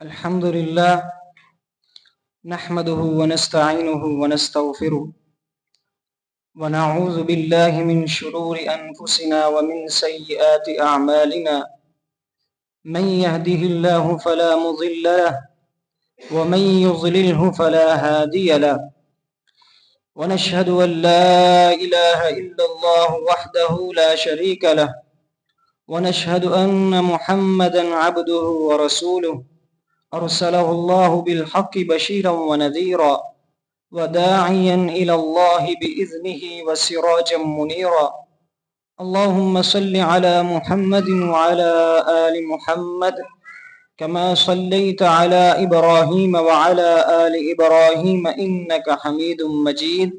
الحمد لله نحمده ونستعينه ونستغفره ونعوذ بالله من شرور أنفسنا ومن سيئات أعمالنا من يهده الله فلا مضل له ومن يضلله فلا هادي له ونشهد أن لا إله إلا الله وحده لا شريك له ونشهد أن محمدا عبده ورسوله أرسله الله بالحق بشيرا ونذيرا وداعيا إلى الله بإذنه وسراجا منيرا اللهم صل على محمد وعلى آل محمد كما صليت على إبراهيم وعلى آل إبراهيم إنك حميد مجيد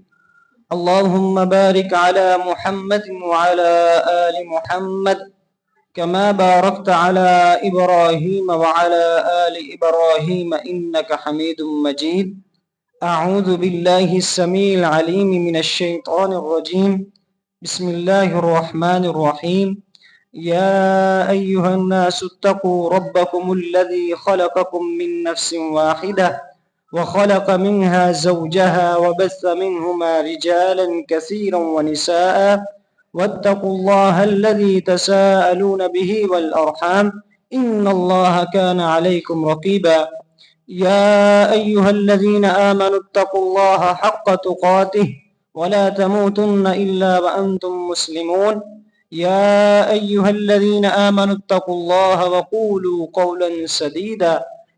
اللهم بارك على محمد وعلى آل محمد كما باركت على إبراهيم وعلى آل إبراهيم إنك حميد مجيد أعوذ بالله السميع العليم من الشيطان الرجيم بسم الله الرحمن الرحيم يا أيها الناس اتقوا ربكم الذي خلقكم من نفس واحدة وخلق منها زوجها وبث منهما رجالا كثيرا ونساء واتقوا الله الذي تساءلون به والأرحام إن الله كان عليكم رقيبا يا أيها الذين آمنوا اتقوا الله حق تقاته ولا تموتن إلا وأنتم مسلمون يا أيها الذين آمنوا اتقوا الله وقولوا قولا سديدا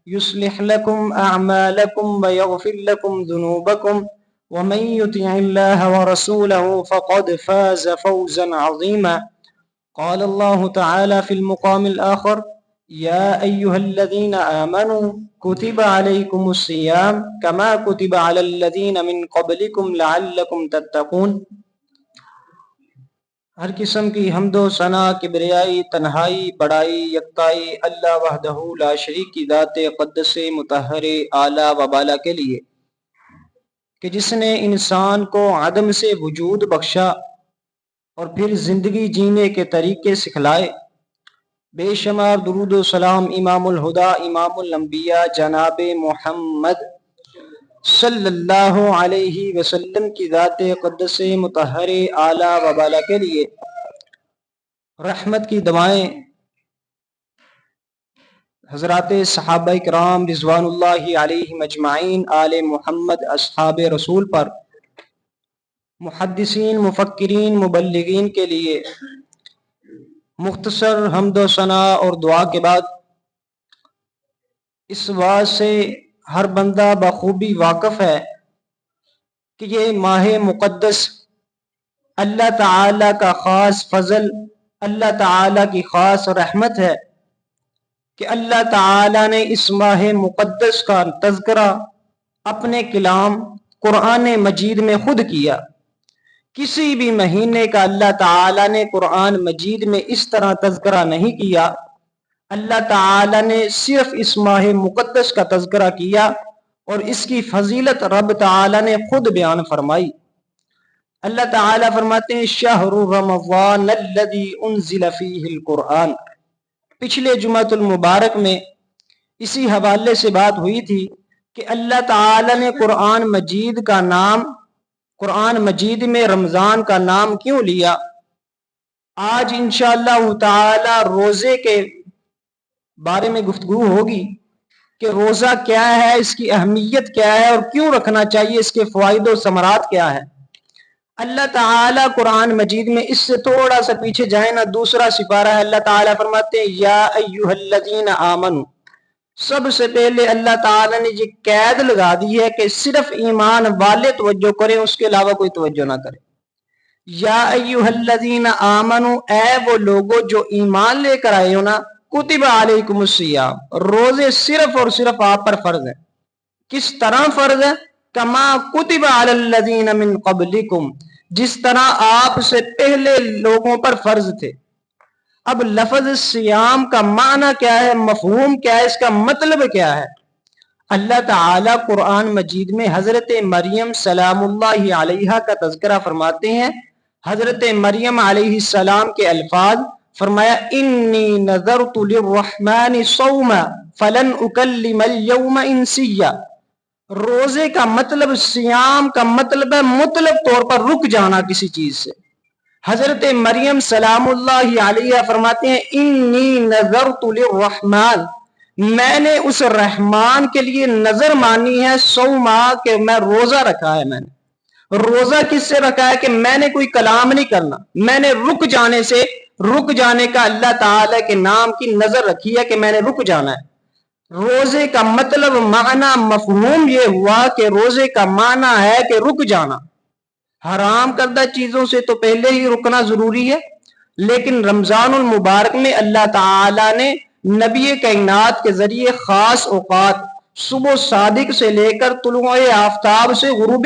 يصلح لكم أعمالكم ويغفر لكم ذنوبكم ومن يطع الله ورسوله فقد فاز فوزا عظيما قال الله تعالى في المقام الآخر يا أيها الذين آمنوا كتب عليكم الصيام كما كتب على الذين من قبلكم لعلكم تتقون ہر قسم کی حمد و ثنا کبریائی تنہائی بڑائی یکتائی اللہ وحدہ لا شریک کی ذات قدس مطہر اعلیٰ و بالا کے لیے کہ جس نے انسان کو عدم سے وجود بخشا اور پھر زندگی جینے کے طریقے سکھلائے۔ بے شمار درود و سلام امام الہدا امام الانبیاء جناب محمد صلی اللہ علیہ وسلم کی ذات قدس مطہر اعلیٰ و بالا کے لیے رحمت کی دعائیں حضرات صحابہ کرام رضوان اللہ علیہم اجمعین آل محمد اصحاب رسول پر، محدثین مفکرین مبلغین کے لیے مختصر حمد و ثنا اور دعا کے بعد اس بات سے ہر بندہ بخوبی واقف ہے کہ یہ ماہ مقدس اللہ تعالی کا خاص فضل، اللہ تعالی کی خاص رحمت ہے کہ اللہ تعالی نے اس ماہ مقدس کا تذکرہ اپنے کلام قرآن مجید میں خود کیا۔ کسی بھی مہینے کا اللہ تعالی نے قرآن مجید میں اس طرح تذکرہ نہیں کیا۔ اللہ تعالی نے صرف اس ماہ مقدس کا تذکرہ کیا اور اس کی فضیلت رب تعالی نے خود بیان فرمائی۔ اللہ تعالی فرماتے ہیں شہر رمضان الذی انزل فیہ القرآن۔ پچھلے جمعۃ المبارک میں اسی حوالے سے بات ہوئی تھی کہ اللہ تعالی نے قرآن مجید کا نام، قرآن مجید میں رمضان کا نام کیوں لیا۔ آج انشاءاللہ تعالی روزے کے بارے میں گفتگو ہوگی کہ روزہ کیا ہے، اس کی اہمیت کیا ہے اور کیوں رکھنا چاہیے، اس کے فوائد و ثمرات کیا ہے۔ اللہ تعالیٰ قرآن مجید میں اس سے تھوڑا سا پیچھے جائیں نا، دوسرا سپارہ ہے، اللہ تعالیٰ فرماتے ہیں یا ایھا الذین آمنوا۔ سب سے پہلے اللہ تعالیٰ نے یہ قید لگا دی ہے کہ صرف ایمان والے توجہ کریں، اس کے علاوہ کوئی توجہ نہ کرے۔ یا ایھا الذین آمنوا، اے وہ لوگوں جو ایمان لے کر آئے ہو نا، کتب علیکم الصیام، روزے صرف اور صرف آپ پر فرض ہے۔ کس طرح فرض ہے؟ کما کتب علی الذین من قبلکم، جس طرح آپ سے پہلے لوگوں پر فرض تھے۔ اب لفظ سیام کا معنی کیا ہے، مفہوم کیا ہے، اس کا مطلب کیا ہے؟ اللہ تعالیٰ قرآن مجید میں حضرت مریم سلام اللہ علیہا کا تذکرہ فرماتے ہیں۔ حضرت مریم علیہ السلام کے الفاظ فرمایا انی نذرت للرحمن صوما فلن اکلم اليوم انسیا. روزے کا مطلب، سیام کا مطلب ہے مطلق طور پر رک جانا کسی چیز سے. حضرت مریم سلام اللہ علیہ فرماتے ہیں انی نذرت للرحمن، میں نے اس رحمان کے لیے نظر مانی ہے صوما، کہ میں روزہ رکھا ہے. میں نے روزہ کس سے رکھا ہے؟ کہ میں نے کوئی کلام نہیں کرنا، میں نے رک جانے کا اللہ تعالی کے نام کی نظر رکھی ہے کہ میں نے رک جانا ہے. روزے کا مطلب، معنی، مفہوم یہ ہوا کہ روزے کا معنی ہے کہ رک جانا. حرام کردہ چیزوں سے تو پہلے ہی رکنا ضروری ہے، لیکن رمضان المبارک میں اللہ تعالی نے نبی کائنات کے ذریعے خاص اوقات، صبح صادق سے لے کر طلوع آفتاب سے غروب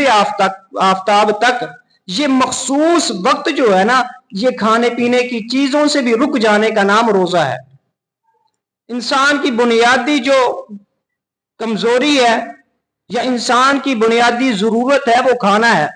آفتاب تک، یہ مخصوص وقت جو ہے نا، یہ کھانے پینے کی چیزوں سے بھی رک جانے کا نام روزہ ہے. انسان کی بنیادی جو کمزوری ہے یا انسان کی بنیادی ضرورت ہے وہ کھانا ہے.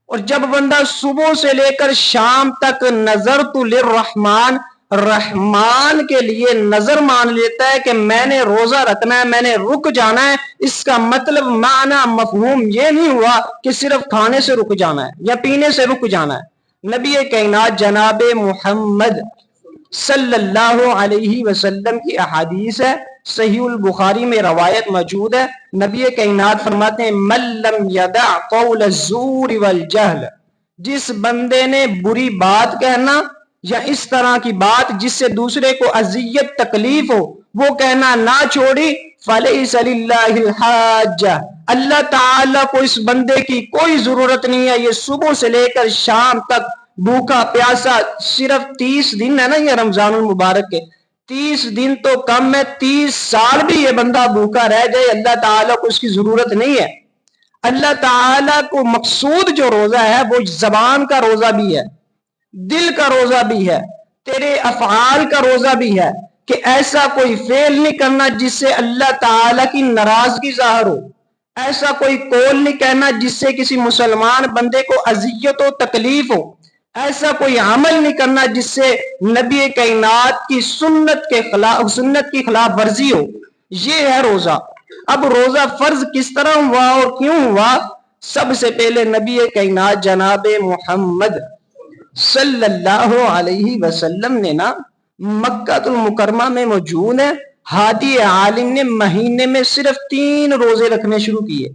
اور جب بندہ صبح سے لے کر شام تک نذرت للرحمن، رحمان کے لیے نظر مان لیتا ہے کہ میں نے روزہ رکھنا ہے، میں نے رک جانا ہے، اس کا مطلب، معنی، مفہوم یہ نہیں ہوا کہ صرف کھانے سے رک جانا ہے یا پینے سے رک جانا ہے. نبی کائنات جناب محمد صلی اللہ علیہ وسلم کی احادیث ہے، صحیح البخاری میں روایت موجود ہے. نبی کائنات فرماتے ہیں من لم یدع قول الزور والجہل، جس بندے نے بری بات کہنا یا اس طرح کی بات جس سے دوسرے کو اذیت تکلیف ہو وہ کہنا نہ چھوڑی، فلیس للہ الحاجہ، اللہ تعالیٰ کو اس بندے کی کوئی ضرورت نہیں ہے. یہ صبح سے لے کر شام تک بھوکا پیاسا، صرف 30 دن ہے نا یہ رمضان المبارک کے، 30 دن تو کم ہے، 30 سال بھی یہ بندہ بھوکا رہ جائے، اللہ تعالیٰ کو اس کی ضرورت نہیں ہے. اللہ تعالیٰ کو مقصود جو روزہ ہے وہ زبان کا روزہ بھی ہے، دل کا روزہ بھی ہے، تیرے افعال کا روزہ بھی ہے، کہ ایسا کوئی فعل نہیں کرنا جس سے اللہ تعالیٰ کی ناراضگی ظاہر ہو، ایسا کوئی قول نہیں کہنا جس سے کسی مسلمان بندے کو اذیت و تکلیف ہو، ایسا کوئی عمل نہیں کرنا جس سے نبی کائنات کی سنت کی خلاف ورزی ہو. یہ ہے روزہ. اب روزہ فرض کس طرح ہوا اور کیوں ہوا؟ سب سے پہلے نبی کائنات جناب محمد صلی اللہ علیہ وسلم نے نا مکہ المکرمہ میں موجود ہے، ہادی عالم نے مہینے میں صرف 3 روزے رکھنے شروع کیے.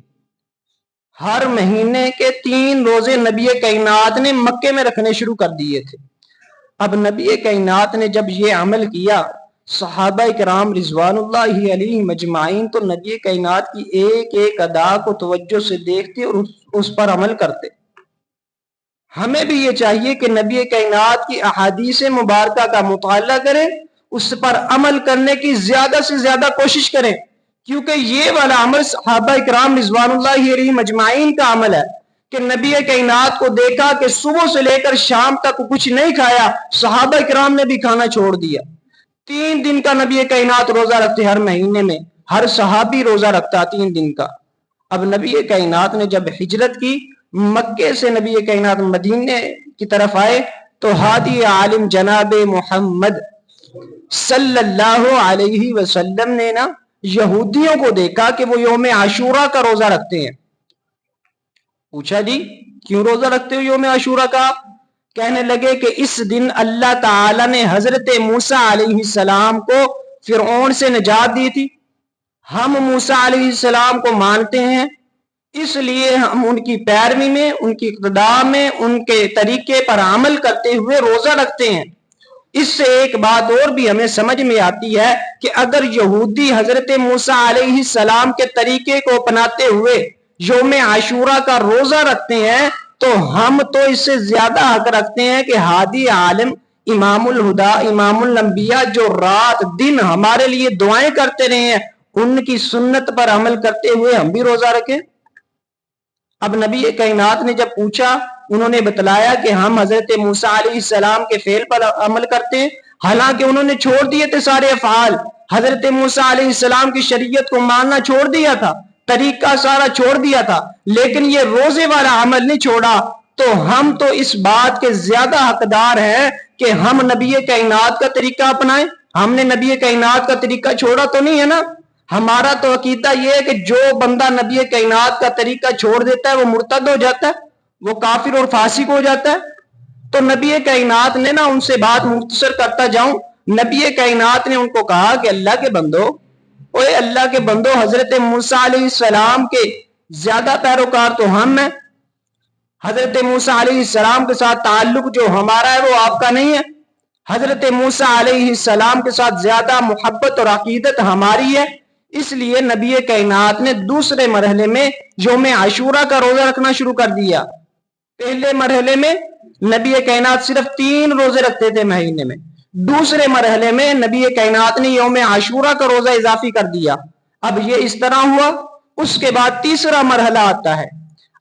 ہر مہینے کے 3 روزے نبی کائنات نے مکے میں رکھنے شروع کر دیے تھے. اب نبی کائنات نے جب یہ عمل کیا، صحابہ کرام رضوان اللہ علیہ مجمعین تو نبی کائنات کی ایک ایک ادا کو توجہ سے دیکھتے اور اس پر عمل کرتے. ہمیں بھی یہ چاہیے کہ نبی کائنات کی احادیث مبارکہ کا مطالعہ کریں، اس پر عمل کرنے کی زیادہ سے زیادہ کوشش کریں، کیونکہ یہ والا عمل صحابہ کرام رضوان اللہ علیہ مجمعین کا عمل ہے کہ نبی کائنات کو دیکھا کہ صبح سے لے کر شام تک کچھ نہیں کھایا، صحابہ کرام نے بھی کھانا چھوڑ دیا. 3 دن کا نبی کائنات روزہ رکھتے، ہر مہینے میں ہر صحابی روزہ رکھتا 3 دن کا. اب نبی کائنات نے جب ہجرت کی، مکے سے نبی کائنات مدینے کی طرف آئے، تو ہادی عالم جناب محمد صلی اللہ علیہ وسلم نے نا یہودیوں کو دیکھا کہ وہ یوم عاشورہ کا روزہ رکھتے ہیں. پوچھا جی کیوں روزہ رکھتے ہو یوم عاشورہ کا؟ کہنے لگے کہ اس دن اللہ تعالی نے حضرت موسیٰ علیہ السلام کو فرعون سے نجات دی تھی. ہم موسیٰ علیہ السلام کو مانتے ہیں، اس لیے ہم ان کی پیروی میں، ان کی اقتداء میں، ان کے طریقے پر عمل کرتے ہوئے روزہ رکھتے ہیں. اس سے ایک بات اور بھی ہمیں سمجھ میں آتی ہے کہ اگر یہودی حضرت موسیٰ علیہ السلام کے طریقے کو اپناتے ہوئے یوم عاشورہ کا روزہ رکھتے ہیں تو ہم تو اس سے زیادہ حق رکھتے ہیں کہ ہادی عالم امام الہدا امام الانبیاء جو رات دن ہمارے لیے دعائیں کرتے رہے ہیں، ان کی سنت پر عمل کرتے ہوئے ہم بھی روزہ رکھیں. اب نبی کائنات نے جب پوچھا، انہوں نے بتلایا کہ ہم حضرت موسیٰ علیہ السلام کے فعل پر عمل کرتے ہیں، حالانکہ انہوں نے چھوڑ دیے تھے سارے افعال. حضرت موسیٰ علیہ السلام کی شریعت کو ماننا چھوڑ دیا تھا، طریقہ سارا چھوڑ دیا تھا، لیکن یہ روزے والا عمل نہیں چھوڑا. تو ہم تو اس بات کے زیادہ حقدار ہیں کہ ہم نبی کائنات کا طریقہ اپنائیں؟ ہم نے نبی کائنات کا طریقہ چھوڑا تو نہیں ہے نا. ہمارا تو عقیدہ یہ ہے کہ جو بندہ نبی کائنات کا طریقہ چھوڑ دیتا ہے وہ مرتد ہو جاتا ہے, وہ کافر اور فاسق ہو جاتا ہے. تو نبی کائنات نے نا, ان سے بات مختصر کرتا جاؤں, نبی کائنات نے ان کو کہا کہ اللہ کے بندو, اوے اللہ کے بندو, حضرت موسیٰ علیہ السلام کے زیادہ پیروکار تو ہم ہیں. حضرت موسیٰ علیہ السلام کے ساتھ تعلق جو ہمارا ہے وہ آپ کا نہیں ہے. حضرت موسیٰ علیہ السلام کے ساتھ زیادہ محبت اور عقیدت ہماری ہے. اس لیے نبی کائنات نے دوسرے مرحلے میں یوم عاشورہ کا روزہ رکھنا شروع کر دیا. پہلے مرحلے میں نبی کائنات صرف 3 روزے رکھتے تھے مہینے میں. دوسرے مرحلے میں نبی کائنات نے یوم عاشورہ کا روزہ اضافی کر دیا. اب یہ اس طرح ہوا. اس کے بعد تیسرا مرحلہ آتا ہے.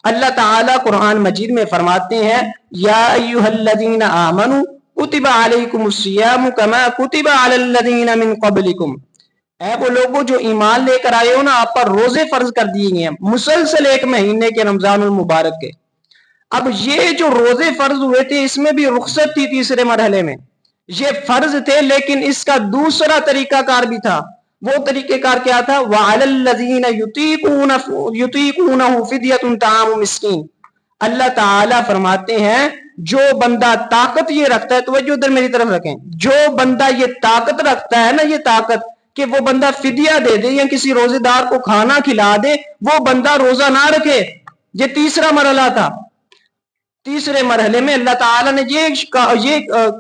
اللہ تعالیٰ قرآن مجید میں فرماتے ہیں, یا ایھا الذین آمنوا کتب علیکم الصیام کما کتب علی الذین من قبلکم. اے وہ لوگوں جو ایمان لے کر آئے ہو نا, آپ پر روزے فرض کر دیے گئے ہیں مسلسل 1 مہینے کے رمضان المبارک کے. اب یہ جو روزے فرض ہوئے تھے اس میں بھی رخصت تھی. تیسرے مرحلے میں یہ فرض تھے, لیکن اس کا دوسرا طریقہ کار بھی تھا. وہ طریقہ کار کیا تھا؟ وَعَلَى الَّذِينَ يُطِيقُونَهُ فِدْيَةٌ طَعَامُ مِسْكِينٍ. اللہ تعالیٰ فرماتے ہیں جو بندہ طاقت یہ رکھتا ہے, توجہ ادھر میری طرف رکھیں, جو بندہ یہ طاقت رکھتا ہے نا, یہ طاقت کہ وہ بندہ فدیہ دے دے یا کسی روزے دار کو کھانا کھلا دے, وہ بندہ روزہ نہ رکھے. یہ تیسرا مرحلہ تھا. تیسرے مرحلے میں اللہ تعالیٰ نے یہ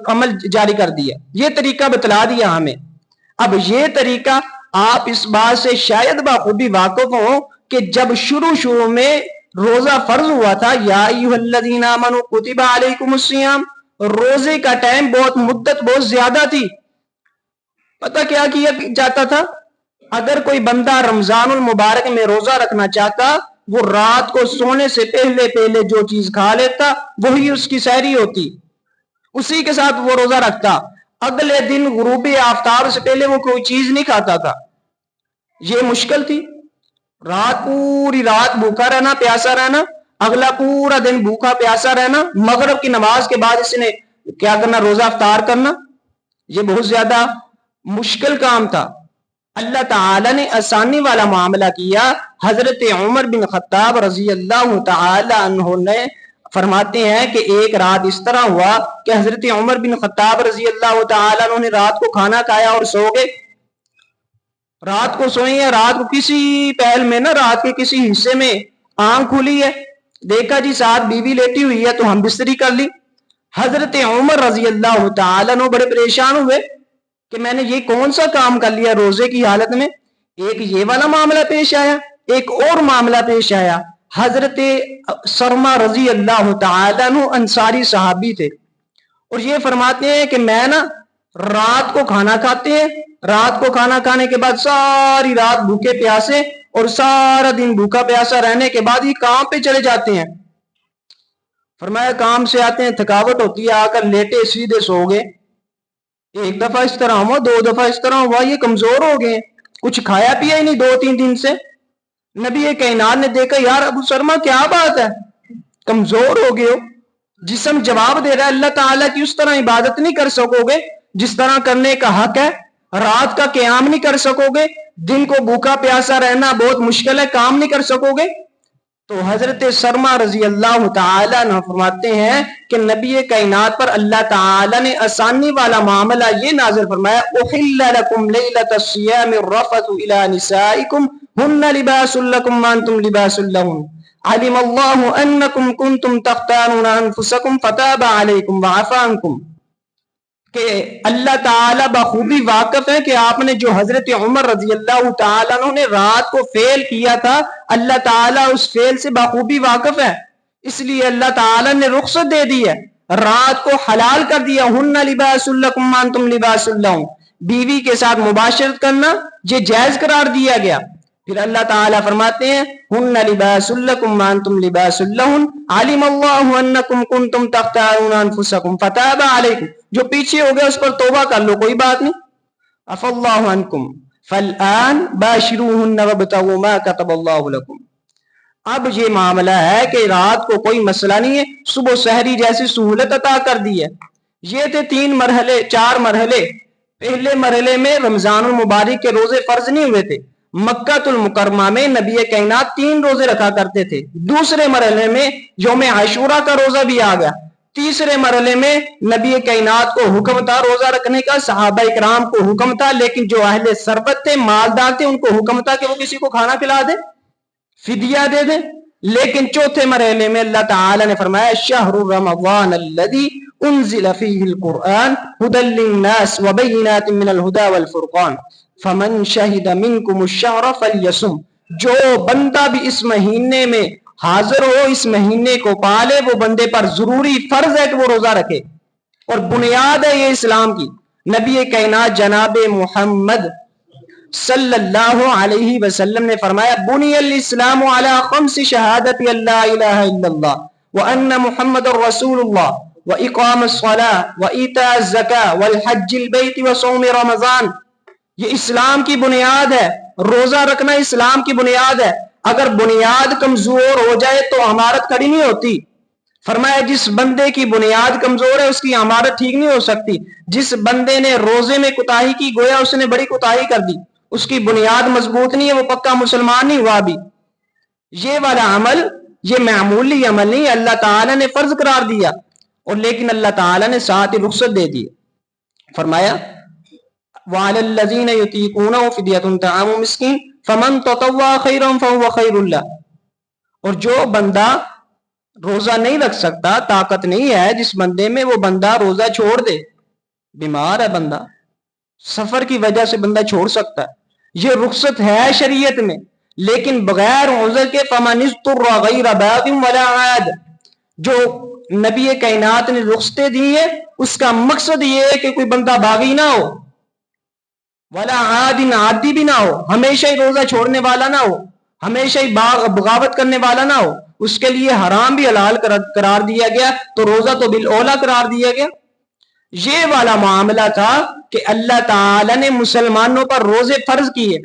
عمل جاری کر دیا, یہ طریقہ بتلا دیا ہمیں. اب یہ طریقہ آپ اس بات سے شاید بخوبی واقف ہوں کہ جب شروع میں روزہ فرض ہوا تھا, یا ایھا الذین آمنوا کتب علیکم الصیام, روزے کا ٹائم مدت بہت زیادہ تھی. پتہ کیا کیا جاتا تھا؟ اگر کوئی بندہ رمضان المبارک میں روزہ رکھنا چاہتا, وہ رات کو سونے سے پہلے جو چیز کھا لیتا وہی اس کی سحری ہوتی, اسی کے ساتھ وہ روزہ رکھتا. اگلے دن غروب آفتاب سے پہلے وہ کوئی چیز نہیں کھاتا تھا. یہ مشکل تھی. پوری رات بھوکا رہنا, پیاسا رہنا, اگلا پورا دن بھوکا پیاسا رہنا, مغرب کی نماز کے بعد اس نے کیا کرنا؟ روزہ افطار کرنا. یہ بہت زیادہ مشکل کام تھا. اللہ تعالی نے آسانی والا معاملہ کیا. حضرت عمر بن خطاب رضی اللہ تعالی عنہ نے فرماتے ہیں کہ ایک رات اس طرح ہوا کہ حضرت عمر بن خطاب رضی اللہ تعالی عنہ نے رات کو کھانا کھایا اور سو گئے. رات کو سوئی ہے, رات کو کسی پہل میں نا, رات کے کسی حصے میں آنکھ کھلی ہے, دیکھا جی ساتھ بیوی لیٹی ہوئی ہے, تو ہم بستری کر لی. حضرت عمر رضی اللہ تعالی عنہ بڑے پریشان ہوئے کہ میں نے یہ کون سا کام کر لیا روزے کی حالت میں. ایک یہ والا معاملہ پیش آیا, ایک اور معاملہ پیش آیا. حضرت سرما رضی اللہ تعالی عنہ انصاری صحابی تھے, اور یہ فرماتے ہیں کہ میں نا رات کو کھانا کھاتے ہیں, رات کو کھانا کھانے کے بعد ساری رات بھوکے پیاسے اور سارا دن بھوکا پیاسا رہنے کے بعد یہ کام پہ چلے جاتے ہیں. فرمایا کام سے آتے ہیں, تھکاوٹ ہوتی ہے, آ کر لیٹے سیدھے سو گئے. ایک دفعہ اس طرح ہوا, 2 دفعہ اس طرح ہوا, یہ کمزور ہو گئے, کچھ کھایا پیا ہی نہیں 2-3 دن سے. نبی کائنات نے دیکھا, یار ابو سرما کیا بات ہے, کمزور ہو گئے ہو, جسم جواب دے رہا ہے, اللہ تعالیٰ کی اس طرح عبادت نہیں کر سکو گے جس طرح کرنے کا حق ہے, رات کا قیام نہیں کر سکو گے, دن کو بھوکا پیاسا رہنا بہت مشکل ہے, کام نہیں کر سکو گے. تو حضرت سرما رضی اللہ تعالی عنہ فرماتے ہیں کہ نبی کائنات پر اللہ تعالی نے آسانی والا معاملہ یہ نازل فرمایا, احل لکم لیلۃ الصیام الرفث الی نسائکم ہن لباس لکم وانتم لباس لہن علم اللہ انکم کنتم تختانون انفسکم فتاب علیکم وعفی عنکم. کہ اللہ تعالیٰ بخوبی واقف ہے کہ آپ نے جو حضرت عمر رضی اللہ تعالیٰ عنہ نے رات کو فعل کیا تھا, اللہ تعالیٰ اس فعل سے بخوبی واقف ہے, اس لیے اللہ تعالیٰ نے رخصت دے دی ہے, رات کو حلال کر دیا. ہن لباس لکم وانتم لباس لہن, بیوی کے ساتھ مباشرت کرنا یہ جائز قرار دیا گیا. پھر اللہ تعالیٰ فرماتے ہیں ہن لباس لکم وانتم لباس لہن علم اللہ انکم کنتم تختارون انفسکم فتاب علیکم. جو پیچھے ہو گیا اس پر توبہ کر لو, کوئی بات نہیں. عفا اللہ عنکم فالآن باشروہن وابتغوا ما کتب اللہ لکم. اب یہ معاملہ ہے کہ رات کو کوئی مسئلہ نہیں ہے, صبح سحری جیسی سہولت عطا کر دی ہے, یہ تھے 4 مرحلے. پہلے مرحلے میں رمضان المبارک کے روزے فرض نہیں ہوئے تھے. مکہ المکرمہ میں نبی کائنات 3 روزے رکھا کرتے تھے. دوسرے مرحلے میں یوم عاشوراء کا روزہ بھی آ گیا. تیسرے مرحلے میں نبی کائنات کو حکم تھا روزہ رکھنے کا, صحابہ اکرام کو حکم تھا, لیکن جو اہل ثروت تھے, مالدار تھے, ان کو حکم تھا کہ وہ کسی کو کھانا کھلا دے, فدیہ دے دے. لیکن چوتھے مرحلے میں اللہ تعالی نے فرمایا شہر رمضان الذی انزل فیہ القرآن ھدی للناس وبینات من الھدی والفرقان فمن شہد منکم الشہر فلیصم. جو بندہ بھی اس مہینے میں حاضر ہو, اس مہینے کو پالے, وہ بندے پر ضروری فرض ہے کہ وہ روزہ رکھے. اور بنیاد ہے یہ اسلام کی. نبی کائنات جناب محمد صلی اللہ علیہ وسلم نے فرمایا بنی الاسلام علی 5 شہادت اللہ الہ الا اللہ وان محمد رسول اللہ واقام الصلاة وایتاء الزکاة والحج البیت وصوم رمضان. یہ اسلام کی بنیاد ہے. روزہ رکھنا اسلام کی بنیاد ہے. اگر بنیاد کمزور ہو جائے تو عمارت کھڑی نہیں ہوتی. فرمایا جس بندے کی بنیاد کمزور ہے اس کی عمارت ٹھیک نہیں ہو سکتی. جس بندے نے روزے میں کوتاہی کی گویا اس نے بڑی کوتاہی کر دی, اس کی بنیاد مضبوط نہیں ہے, وہ پکا مسلمان نہیں ہوا بھی. یہ والا عمل یہ معمولی عمل نہیں, اللہ تعالی نے فرض قرار دیا, اور لیکن اللہ تعالی نے ساتھ ہی رخصت دے دی. فرمایا وَعَلَى الَّذِينَ يُطِيقُونَهُ فِدْيَةٌ طَعَامُ مِسْكِينٍ فَمَنْ تَطَوَّعَ خَيْرًا فَهُوَ خَيْرٌ لَهُ. اور جو بندہ روزہ نہیں رکھ سکتا, طاقت نہیں ہے جس بندے میں, وہ بندہ روزہ چھوڑ دے. بیمار ہے بندہ, سفر کی وجہ سے بندہ چھوڑ سکتا ہے, یہ رخصت ہے شریعت میں, لیکن بغیر عذر کے فَمَنِ اضْطُرَّ غَيْرَ بَاغٍ وَلَا عَادٍ. جو نبی کائنات نے رخصتیں دی ہے اس کا مقصد یہ ہے کہ کوئی بندہ باغی نہ ہو, ولا عادٍ عادی بھی نہ ہو, ہمیشہ ہی روزہ چھوڑنے والا نہ ہو, ہمیشہ ہی بغاوت کرنے والا نہ ہو. اس کے لیے حرام بھی حلال قرار دیا گیا, تو روزہ تو بالاولیٰ قرار دیا گیا. یہ والا معاملہ تھا کہ اللہ تعالی نے مسلمانوں پر روزے فرض کیے.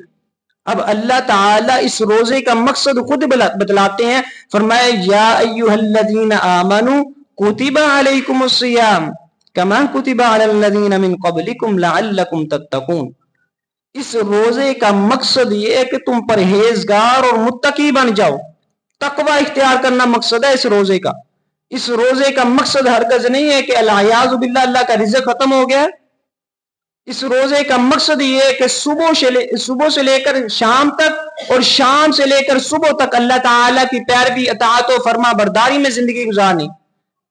اب اللہ تعالی اس روزے کا مقصد خود بتلاتے ہیں. فرمایا یا ایھا الذین آمنوا کتب علیکم الصیام کما کتب علی الذین من قبلکم لعلکم تتقون. اس روزے کا مقصد یہ ہے کہ تم پرہیزگار اور متقی بن جاؤ. تقوی اختیار کرنا مقصد ہے اس روزے کا. اس روزے کا مقصد ہرگز نہیں ہے کہ العیاذ باللہ اللہ کا رزق ختم ہو گیا. اس روزے کا مقصد یہ ہے کہ صبح سے لے کر شام تک اور شام سے لے کر صبح تک اللہ تعالیٰ کی پیروی, اطاعت و فرما برداری میں زندگی گزارنی.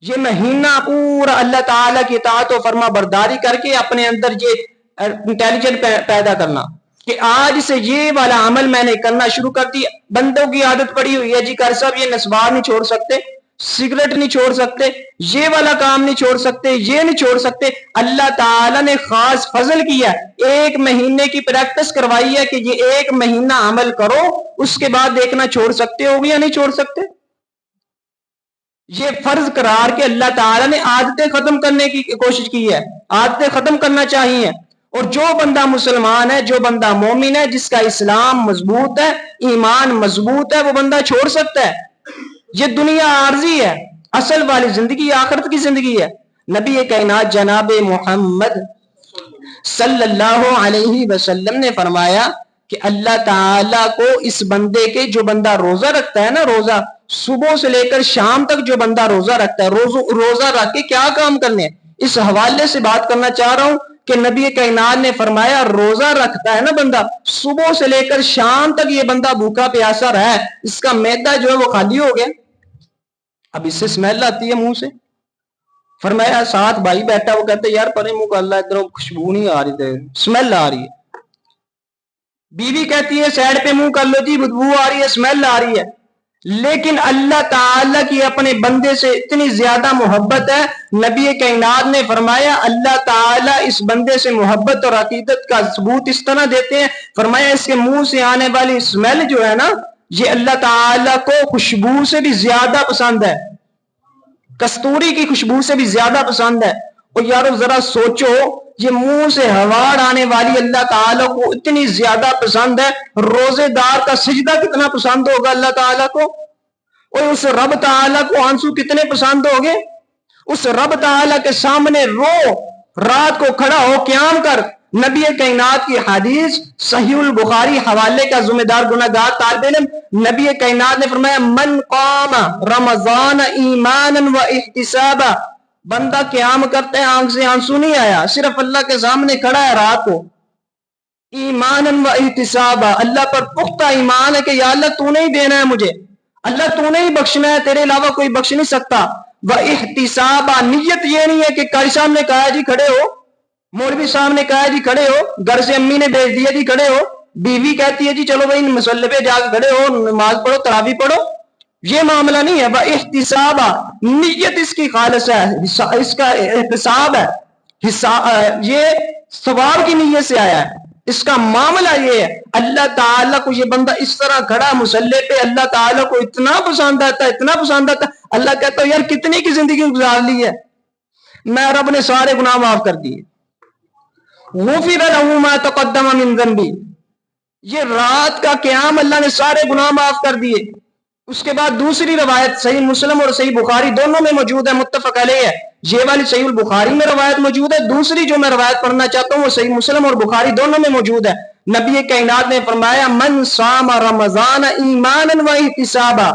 یہ مہینہ پورا اللہ تعالیٰ کی اطاعت و فرما برداری کر کے اپنے اندر یہ انٹیلیجنٹ پیدا کرنا کہ آج سے یہ والا عمل میں نے کرنا شروع کر دی. بندوں کی عادت پڑی ہوئی ہے جی کر صاحب یہ نسوار نہیں چھوڑ سکتے, سگریٹ نہیں چھوڑ سکتے, یہ والا کام نہیں چھوڑ سکتے, یہ نہیں چھوڑ سکتے. اللہ تعالیٰ نے خاص فضل کیا, 1 مہینے کی پریکٹس کروائی ہے کہ یہ 1 مہینہ عمل کرو, اس کے بعد دیکھنا چھوڑ سکتے ہو یا نہیں چھوڑ سکتے. یہ فرض قرار کے اللہ تعالیٰ نے عادتیں ختم کرنے کی کوشش کی ہے, عادتیں ختم کرنا چاہیے. اور جو بندہ مسلمان ہے, جو بندہ مومن ہے, جس کا اسلام مضبوط ہے, ایمان مضبوط ہے, وہ بندہ چھوڑ سکتا ہے. یہ دنیا عارضی ہے, اصل والی زندگی آخرت کی زندگی ہے. نبی کائنات جناب محمد صلی اللہ علیہ وسلم نے فرمایا کہ اللہ تعالیٰ کو اس بندے کے, جو بندہ روزہ رکھتا ہے نا, روزہ صبح سے لے کر شام تک جو بندہ روزہ رکھتا ہے, روزہ رکھ کے کیا کام کرنے, اس حوالے سے بات کرنا چاہ رہا ہوں کہ نبی کائنات نے فرمایا روزہ رکھتا ہے نا بندہ, صبح سے لے کر شام تک یہ بندہ بھوکا پیاسا رہا ہے, اس کا معدہ جو ہے وہ خالی ہو گیا. اب اس سے اسمیل آتی ہے منہ سے. فرمایا ساتھ بھائی بیٹھا, وہ کہتے یار پرے منہ کا اللہ, ادھر خوشبو نہیں آ رہی تھے, اسمیل آ رہی ہے. بیوی کہتی ہے سائڈ پہ منہ کر لو جی, بدبو آ رہی ہے, اسمیل آ رہی ہے. لیکن اللہ تعالیٰ کی اپنے بندے سے اتنی زیادہ محبت ہے, نبی کائنات نے فرمایا اللہ تعالیٰ اس بندے سے محبت اور عقیدت کا ثبوت اس طرح دیتے ہیں. فرمایا اس کے منہ سے آنے والی اسمیل جو ہے نا, یہ اللہ تعالیٰ کو خوشبو سے بھی زیادہ پسند ہے, کستوری کی خوشبو سے بھی زیادہ پسند ہے. اور یارو ذرا سوچو, یہ منہ سے ہوا آنے والی اللہ تعالیٰ کو اتنی زیادہ پسند ہے, روزے دار کا سجدہ کتنا پسند ہوگا اللہ تعالیٰ کو, اور اس رب تعالیٰ کو آنسو کتنے پسند ہوگے. اس رب تعالیٰ کے سامنے رو، رات کو کھڑا ہو قیام کر۔ نبی کائنات کی حدیث صحیح البخاری حوالے کا ذمہ دار گناہگار طالب علم، نبی کائنات نے فرمایا من قام رمضان ایمانا و احتسابا، بندہ قیام کرتے ہیں آنکھ سے آنسو نہیں آیا، صرف اللہ کے سامنے کھڑا ہے رات کو، ایمانا و احتسابا، اللہ پر پختہ ایمان ہے کہ یا اللہ تو نہیں دینا ہے مجھے، اللہ تو نہیں بخشنا ہے، تیرے علاوہ کوئی بخش نہیں سکتا، و احتسابا، نیت یہ نہیں ہے کہ قاری صاحب نے کہا جی کھڑے ہو، مولوی صاحب نے کہا جی کھڑے ہو، گھر سے امی نے بھیج دیا جی کھڑے ہو، بیوی کہتی ہے جی چلو بھائی مصلی پہ جا کے کھڑے ہو، نماز پڑھو تراویح پڑھو، یہ معاملہ نہیں ہے۔ احتسابا، نیت اس کی خالص ہے، اس کا احتساب ہے، یہ ثواب کی نیت سے آیا ہے، اس کا معاملہ یہ ہے اللہ تعالیٰ کو یہ بندہ اس طرح کھڑا مصلی پہ، اللہ تعالیٰ کو اتنا پسند آتا ہے، اتنا پسند آتا ہے، اللہ کہتا ہے یار کتنی کی زندگی گزار لی ہے، میں رب نے سارے گناہ معاف کر دیے، غفر له ما تقدم من ذنبی، یہ رات کا قیام اللہ نے سارے گناہ معاف کر دیے۔ اس کے بعد دوسری روایت صحیح مسلم اور صحیح بخاری دونوں میں موجود ہے، متفق علیہ ہے، یہ والی صحیح البخاری میں روایت موجود ہے، دوسری جو میں روایت پڑھنا چاہتا ہوں وہ صحیح مسلم اور بخاری دونوں میں موجود ہے۔ نبی کائنات نے فرمایا من صام رمضان ایمانا و احتسابا،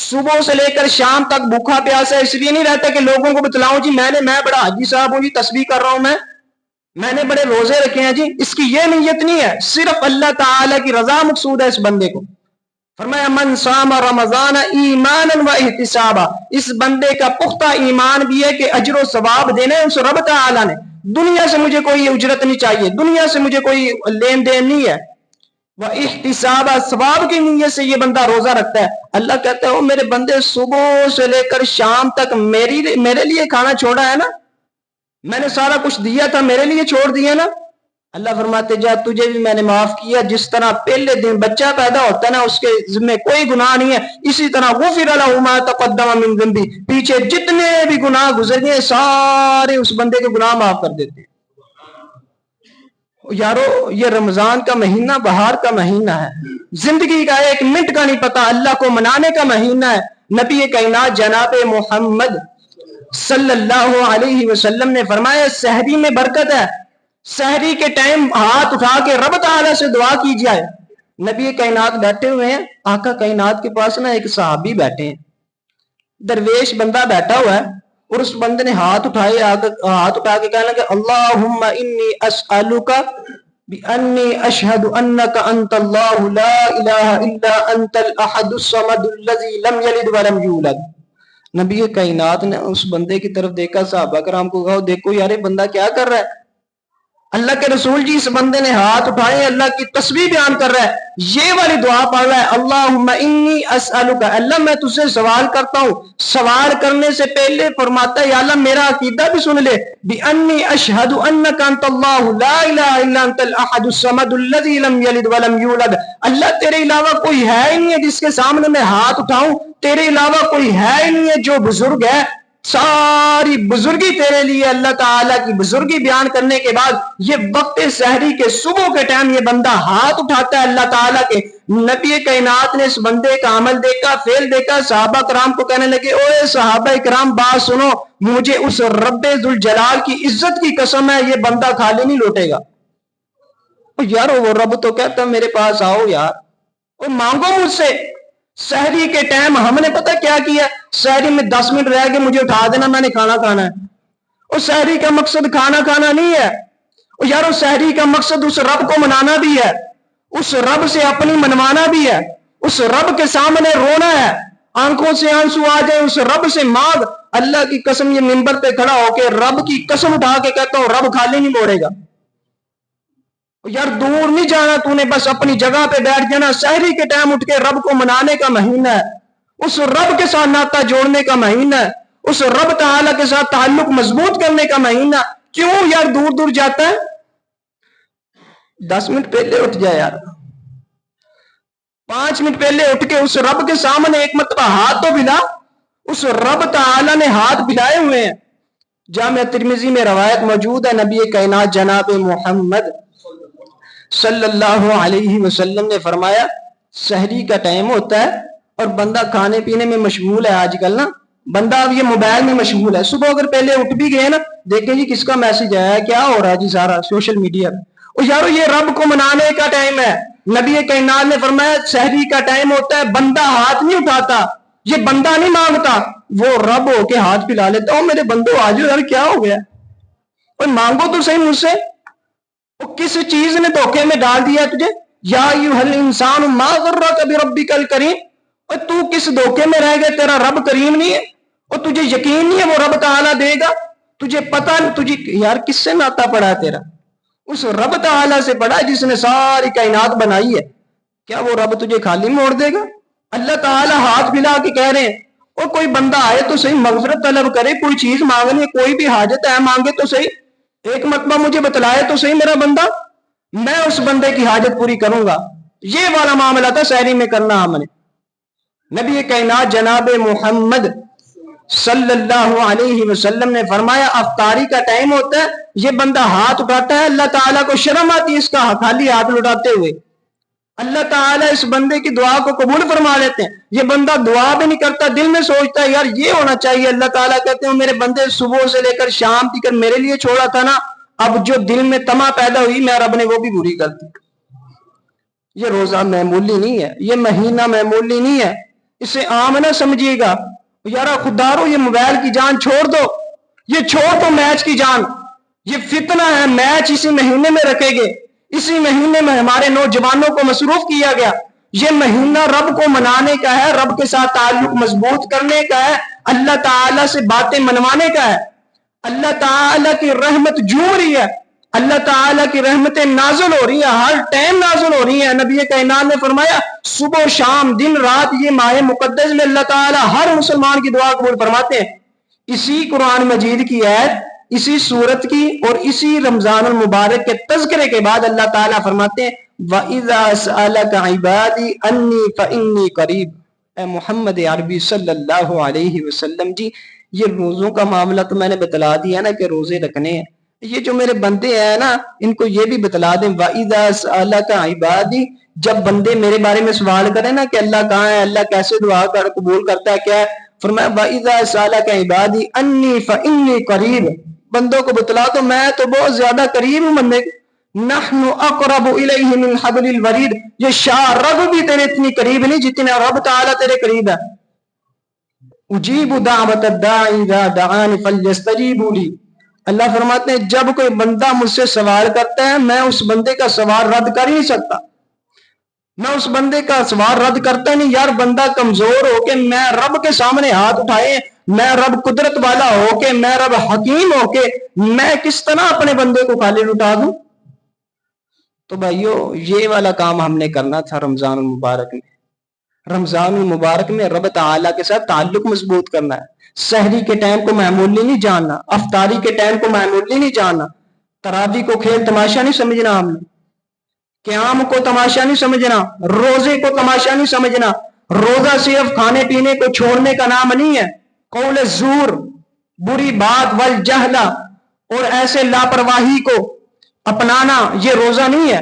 صبح سے لے کر شام تک بھوکا پیاسا اس لیے نہیں رہتا کہ لوگوں کو بتلاؤں جی میں بڑا حاجی صاحب ہوں جی، تسبیح کر رہا ہوں، میں نے بڑے روزے رکھے ہیں جی، اس کی یہ نیت نہیں ہے، صرف اللہ تعالیٰ کی رضا مقصود ہے اس بندے کو۔ فرمایا من صام رمضان ایمانا و احتسابا، اس بندے کا پختہ ایمان بھی ہے کہ اجر و ثواب دینا ہے اس رب تعالیٰ نے، دنیا سے مجھے کوئی اجرت نہیں چاہیے، دنیا سے مجھے کوئی لین دین نہیں ہے، وہ احتسابا، ثواب کی نیت سے یہ بندہ روزہ رکھتا ہے۔ اللہ کہتا ہے میرے بندے صبح سے لے کر شام تک میرے لیے کھانا چھوڑا ہے نا، میں نے سارا کچھ دیا تھا، میرے لیے چھوڑ دیا نا، اللہ فرماتے جا تجھے بھی میں نے معاف کیا، جس طرح پہلے دن بچہ پیدا ہوتا ہے نا اس کے ذمہ کوئی گناہ نہیں ہے، اسی طرح غفر له ما تقدم من ذنبی، پیچھے جتنے بھی گناہ گزر گئے سارے اس بندے کے گناہ معاف کر دیتے ہیں۔ یارو یہ رمضان کا مہینہ بہار کا مہینہ ہے، زندگی کا ایک منٹ کا نہیں پتا، اللہ کو منانے کا مہینہ ہے۔ نبی کائنات جناب محمد صلی اللہ علیہ وسلم نے فرمایا سحری میں برکت ہے، سحری کے ٹائم ہاتھ اٹھا کے رب تعالیٰ سے دعا کی جائے۔ نبی کائنات بیٹھے ہوئے ہیں، آقا کائنات کے پاس نا ایک صحابی بیٹھے ہیں، درویش بندہ بیٹھا ہوا ہے، اور اس بندے نے ہاتھ اٹھا کے کہنے لگا اللہم انی اسألک بانی اشہد انک انت اللہ لا الہ الا انت الاحد الصمد الذی لم یلد ولم یولد۔ نبی کائنات نے اس بندے کی طرف دیکھا، صحابہ کرام کو کہا دیکھو یار یہ بندہ کیا کر رہا ہے، اللہ کے رسول جی اس بندے نے ہاتھ اٹھائے، اللہ کی تسبیح بیان کر رہا ہے، یہ والی دعا پڑھ رہا ہے اللہم انی اسألک، اللہ میں تجھ سے سوال کرتا ہوں، سوال کرنے سے پہلے فرماتا ہے یا اللہ میرا عقیدہ بھی سن لے، بانی اشہد انک انت اللہ لا الہ الا انت الاحد الصمد الذی لم یلد ولم یولد، اللہ تیرے علاوہ کوئی ہے ہی نہیں ہے جس کے سامنے میں ہاتھ اٹھاؤں، تیرے علاوہ کوئی ہے ہی نہیں ہے جو بزرگ ہے، ساری بزرگی تیرے لیے، اللہ تعالیٰ کی بزرگی بیان کرنے کے بعد یہ وقت سحری کے صبح کے ٹائم یہ بندہ ہاتھ اٹھاتا ہے اللہ تعالیٰ کے۔ نبی کائنات نے اس بندے کا عمل دیکھا، فعل دیکھا، صحابہ کرام کو کہنے لگے اوے صحابہ کرام بات سنو، مجھے اس رب ذوالجلال کی عزت کی قسم ہے یہ بندہ خالی نہیں لوٹے گا۔ یار وہ رب تو کہتا ہے میرے پاس آؤ یار اور مانگو مجھ سے۔ سحری کے ٹائم ہم نے پتہ کیا کیا، سحری میں 10 منٹ رہ گئے مجھے اٹھا دینا میں نے کھانا کھانا ہے، اور سحری کا مقصد کھانا کھانا نہیں ہے، اور یارو سحری کا مقصد اس رب کو منانا بھی ہے، اس رب سے اپنی منوانا بھی ہے، اس رب کے سامنے رونا ہے، آنکھوں سے آنسو آ جائے اس رب سے مانگ۔ اللہ کی قسم یہ منبر پہ کھڑا ہو کے رب کی قسم اٹھا کے کہتا ہوں رب خالی نہیں موڑے گا، یار دور نہیں جانا، تو نے بس اپنی جگہ پہ بیٹھ جانا۔ سحری کے ٹائم اٹھ کے رب کو منانے کا مہینہ ہے، اس رب کے ساتھ ناطہ جوڑنے کا مہینہ ہے، اس رب تعالیٰ کے ساتھ تعلق مضبوط کرنے کا مہینہ۔ کیوں یار دور دور جاتا ہے، 10 منٹ پہلے اٹھ جائے یار، 5 منٹ پہلے اٹھ کے اس رب کے سامنے ایک مرتبہ ہاتھ تو بلا، اس رب تعالیٰ نے ہاتھ بلائے ہوئے ہیں۔ جامع ترمذی میں روایت موجود ہے، نبی کائنات جناب محمد صلی اللہ علیہ وسلم نے فرمایا سحری کا ٹائم ہوتا ہے اور بندہ کھانے پینے میں مشغول ہے آج کل نا، بندہ اب یہ موبائل میں مشغول ہے، صبح اگر پہلے اٹھ بھی گئے نا، دیکھیں جی کس کا میسج آیا ہے، کیا ہو رہا ہے جی سارا سوشل میڈیا پہ، اور یارو یہ رب کو منانے کا ٹائم ہے۔ نبی کائنات نے فرمایا سحری کا ٹائم ہوتا ہے، بندہ ہاتھ نہیں اٹھاتا، یہ بندہ نہیں مانگتا، وہ رب ہو کے ہاتھ پھیلا لیتا، او میرے بندو آ جاؤ یار، کیا ہو گیا، اور مانگو تو صحیح مجھ سے، وہ کس چیز نے دھوکے میں ڈال دیا تجھے؟ یا ایھا الانسان ما غرک بربک الکریم، اور تو کس دھوکے میں رہ گئے، تیرا رب کریم نہیں ہے، اور تجھے یقین نہیں ہے وہ رب تعالیٰ دے گا، تجھے پتہ تجھے یار کس سے ناتا پڑا ہے تیرا؟ اس رب تعالیٰ سے پڑا جس نے ساری کائنات بنائی ہے، کیا وہ رب تجھے خالی موڑ دے گا؟ اللہ تعالیٰ ہاتھ ملا کے کہہ رہے ہیں، اور کوئی بندہ آئے تو صحیح مغفرت طلب کرے، کوئی چیز مانگنے، کوئی بھی حاجت ہے مانگے تو صحیح، ایک مرتبہ مجھے بتلائے تو صحیح میرا بندہ، میں اس بندے کی حاجت پوری کروں گا۔ یہ والا معاملہ تھا سحری میں کرنا ہم نے۔ نبی کائنات جناب محمد صلی اللہ علیہ وسلم نے فرمایا افطاری کا ٹائم ہوتا ہے، یہ بندہ ہاتھ اٹھاتا ہے، اللہ تعالیٰ کو شرم آتی ہے اس کا خالی ہاتھ اٹھاتے ہوئے، اللہ تعالیٰ اس بندے کی دعا کو قبول فرما لیتے ہیں۔ یہ بندہ دعا بھی نہیں کرتا، دل میں سوچتا ہے یار یہ ہونا چاہیے، اللہ تعالیٰ کہتے ہیں میرے بندے صبح سے لے کر شام تک میرے لیے چھوڑا تھا نا، اب جو دل میں تما پیدا ہوئی میں رب نے وہ بھی پوری کر دی۔ یہ روزہ معمولی نہیں ہے، یہ مہینہ معمولی نہیں ہے، اسے عام نہ سمجھیے گا، یارا خدارو یہ موبائل کی جان چھوڑ دو، یہ چھوڑ دو میچ کی جان، یہ فتنہ ہے، میچ اسی مہینے میں رکھے گے، اسی مہینے میں ہمارے نوجوانوں کو مصروف کیا گیا، یہ مہینہ رب کو منانے کا ہے، رب کے ساتھ تعلق مضبوط کرنے کا ہے، اللہ تعالیٰ سے باتیں منوانے کا ہے، اللہ تعالیٰ کی رحمت جھوم رہی ہے، اللہ تعالیٰ کی رحمتیں نازل ہو رہی ہیں، ہر ٹائم نازل ہو رہی ہیں۔ نبی کائنات نے فرمایا صبح و شام دن رات یہ ماہ مقدس میں اللہ تعالیٰ ہر مسلمان کی دعا قبول فرماتے ہیں۔ اسی قرآن مجید کی آیت، اسی سورت کی اور اسی رمضان المبارک کے تذکرے کے بعد اللہ تعالیٰ فرماتے ہیں وَإِذَا سَأَلَكَ عِبَادِي أَنِّي فَإِنِّي قَرِيبٌ۔ اے محمد عربی صلی اللہ علیہ وسلم جی، یہ روزوں کا معاملہ تو میں نے بتلا دیا نا کہ روزے رکھنے ہیں، یہ جو میرے بندے ہیں نا ان کو یہ بھی بتلا دیں وَإِذَا سَأَلَكَ عِبَادِي، جب بندے میرے بارے میں سوال کریں نا کہ اللہ کہاں ہے، اللہ کیسے دعا قبول کرتا ہے، کیا ہے، فرمایا وَإِذَا سَأَلَكَ عِبَادِي أَنِّي فَإِنِّي قَرِيبٌ، بندوں کو بتلا تو میں تو بہت زیادہ قریب ہوں بندے، نَحْنُ أَقْرَبُ إِلَيْهِ مِنْ حَبْلِ الْوَرِيدِ، یہ شاہ رب بھی تیرے اتنی قریب نہیں جتنے رب تعالیٰ تیرے قریب ہے۔ اجیب دعوت الداعی اذا دعان فلیستجیبوا لی، اللہ فرماتے ہیں جب کوئی بندہ مجھ سے سوال کرتا ہے میں اس بندے کا سوال رد کر ہی نہیں سکتا، میں اس بندے کا سوال رد کرتا نہیں، یار بندہ کمزور ہو کے میں رب کے سامنے ہاتھ اٹھائے، میں رب قدرت والا ہو کے، میں رب حکیم ہو کے میں کس طرح اپنے بندے کو خالی لٹا دوں؟ تو بھائیو یہ والا کام ہم نے کرنا تھا رمضان المبارک میں، رمضان المبارک میں رب تعالیٰ کے ساتھ تعلق مضبوط کرنا ہے، سحری کے ٹائم کو معمولی نہیں جاننا، افطاری کے ٹائم کو معمولی نہیں جاننا، تراویح کو کھیل تماشا نہیں سمجھنا، ہم نے قیام کو تماشا نہیں سمجھنا، روزے کو تماشا نہیں سمجھنا، روزہ صرف کھانے پینے کو چھوڑنے کا نام نہیں ہے، قول زور، بری بات والجہلہ اور ایسے لاپرواہی کو اپنانا یہ روزہ نہیں ہے۔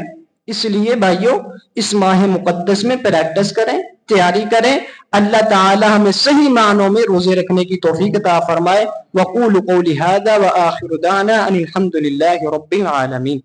اس لیے بھائیو اس ماہ مقدس میں پریکٹس کریں، تیاری کریں، اللہ تعالی ہمیں صحیح معنوں میں روزے رکھنے کی توفیق عطا فرمائے۔ وقولوا قولی ھذا وآخر دعوانا ان الحمد للہ رب العالمین۔